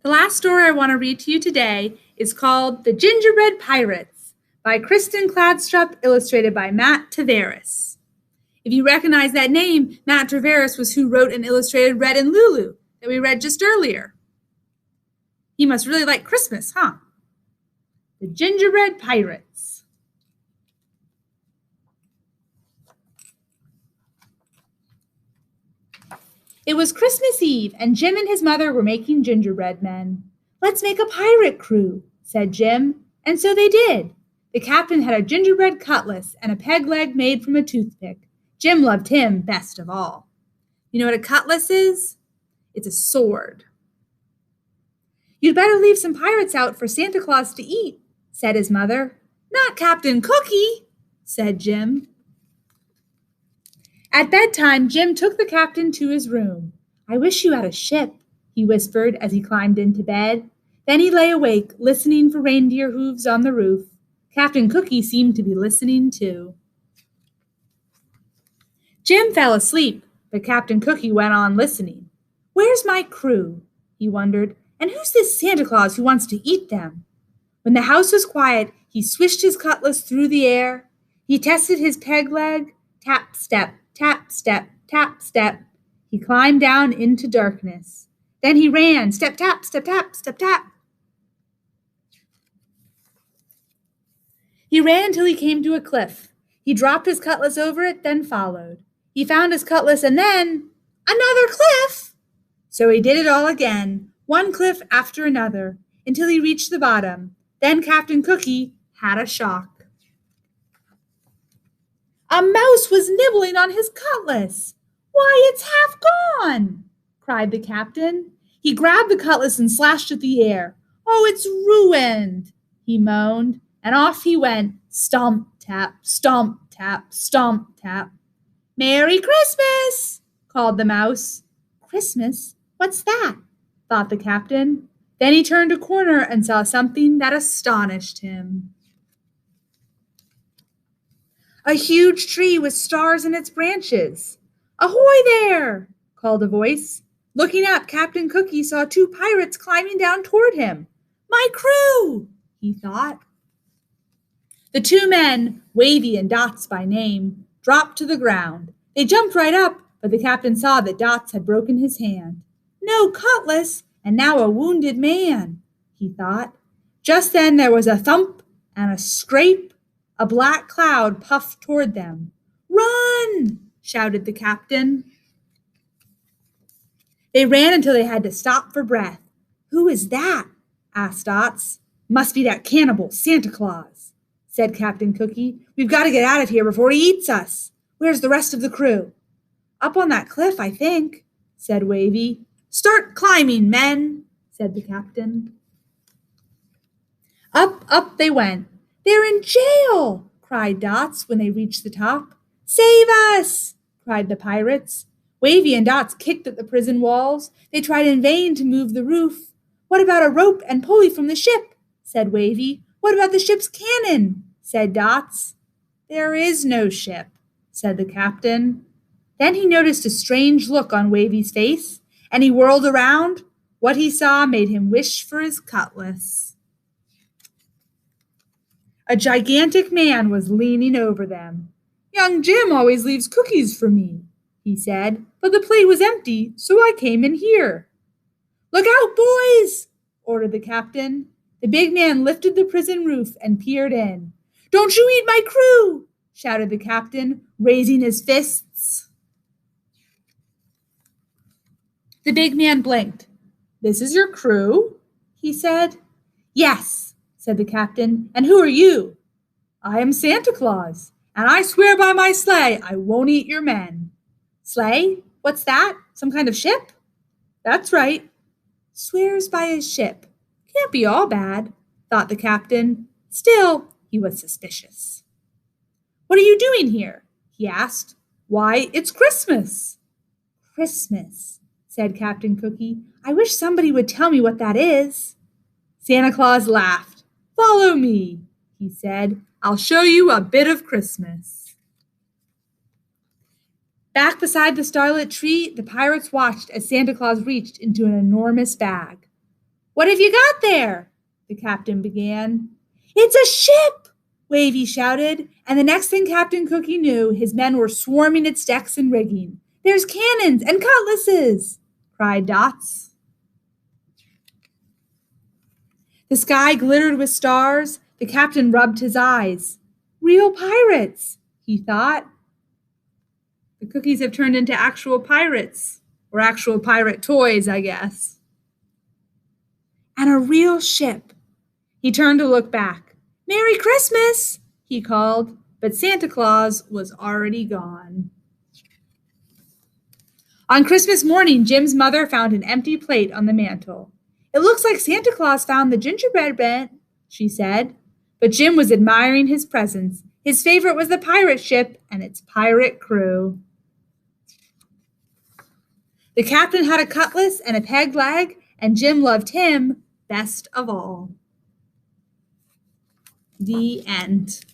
The last story I want to read to you today is called The Gingerbread Pirates by Kristin Kladstrup, illustrated by Matt Tavares. If you recognize that name, Matt Tavares was who wrote and illustrated Red and Lulu that we read just earlier. He must really like Christmas, huh? The Gingerbread Pirates. It was Christmas Eve, and Jim and his mother were making gingerbread men. "Let's make a pirate crew," said Jim, and so they did. The captain had a gingerbread cutlass and a peg leg made from a toothpick. Jim loved him best of all. You know what a cutlass is? It's a sword. "You'd better leave some pirates out for Santa Claus to eat," said his mother. "Not Captain Cookie," said Jim. At bedtime, Jim took the captain to his room. "I wish you had a ship," he whispered as he climbed into bed. Then he lay awake, listening for reindeer hooves on the roof. Captain Cookie seemed to be listening too. Jim fell asleep, but Captain Cookie went on listening. "Where's my crew?" he wondered. "And who's this Santa Claus who wants to eat them?" When the house was quiet, he swished his cutlass through the air. He tested his peg leg. Tap, step, tap, step, tap, step. He climbed down into darkness. Then he ran, step, tap, step, tap, step, tap. He ran till he came to a cliff. He dropped his cutlass over it, then followed. He found his cutlass and then another cliff. So he did it all again, one cliff after another, until he reached the bottom. Then Captain Cookie had a shock. A mouse was nibbling on his cutlass. "Why, it's half gone!" cried the captain. He grabbed the cutlass and slashed at the air. "Oh, it's ruined," he moaned, and off he went, stomp, tap, stomp, tap, stomp, tap. "Merry Christmas!" called the mouse. "Christmas? What's that?" thought the captain. Then he turned a corner and saw something that astonished him. A huge tree with stars in its branches. "Ahoy there!" called a voice. Looking up, Captain Cookie saw two pirates climbing down toward him. "My crew!" he thought. The two men, Wavy and Dots by name, dropped to the ground. They jumped right up, but the captain saw that Dots had broken his hand. "No cutlass, and now a wounded man," he thought. Just then there was a thump and a scrape. A black cloud puffed toward them. "Run!" shouted the captain. They ran until they had to stop for breath. "Who is that?" asked Dots. "Must be that cannibal, Santa Claus," said Captain Cookie. "We've got to get out of here before he eats us. Where's the rest of the crew?" "Up on that cliff, I think," said Wavy. "Start climbing, men," said the captain. Up they went. "They're in jail!" cried Dots when they reached the top. "Save us!" cried the pirates. Wavy and Dots kicked at the prison walls. They tried in vain to move the roof. "What about a rope and pulley from the ship?" said Wavy. "What about the ship's cannon?" said Dots. "There is no ship," said the captain. Then he noticed a strange look on Wavy's face, and he whirled around. What he saw made him wish for his cutlass. A gigantic man was leaning over them. "Young Jim always leaves cookies for me," he said, "but the plate was empty, so I came in here." "Look out, boys!" ordered the captain. The big man lifted the prison roof and peered in. "Don't you eat my crew!" shouted the captain, raising his fists. The big man blinked. "This is your crew?" he said. "Yes," said the captain. "And who are you?" "I am Santa Claus, and I swear by my sleigh I won't eat your men." "Sleigh? What's that? Some kind of ship?" "That's right." Swears by his ship. Can't be all bad, thought the captain. Still, he was suspicious. "What are you doing here?" he asked. "Why, it's Christmas." "Christmas," said Captain Cookie. "I wish somebody would tell me what that is." Santa Claus laughed. "Follow me," he said. "I'll show you a bit of Christmas." Back beside the starlit tree, the pirates watched as Santa Claus reached into an enormous bag. What have you got there? The captain began. It's a ship, Wavy shouted, and the next thing Captain Cookie knew, his men were swarming its decks and rigging. There's cannons and cutlasses, cried Dots. The sky glittered with stars. The captain rubbed his eyes. Real pirates, he thought. The cookies have turned into actual pirates, or actual pirate toys, I guess. And a real ship. He turned to look back. Merry Christmas, he called, but Santa Claus was already gone. On Christmas morning, Jim's mother found an empty plate on the mantel. It looks like Santa Claus found the gingerbread man, she said. But Jim was admiring his presents. His favorite was the pirate ship and its pirate crew. The captain had a cutlass and a peg leg, and Jim loved him best of all. The end.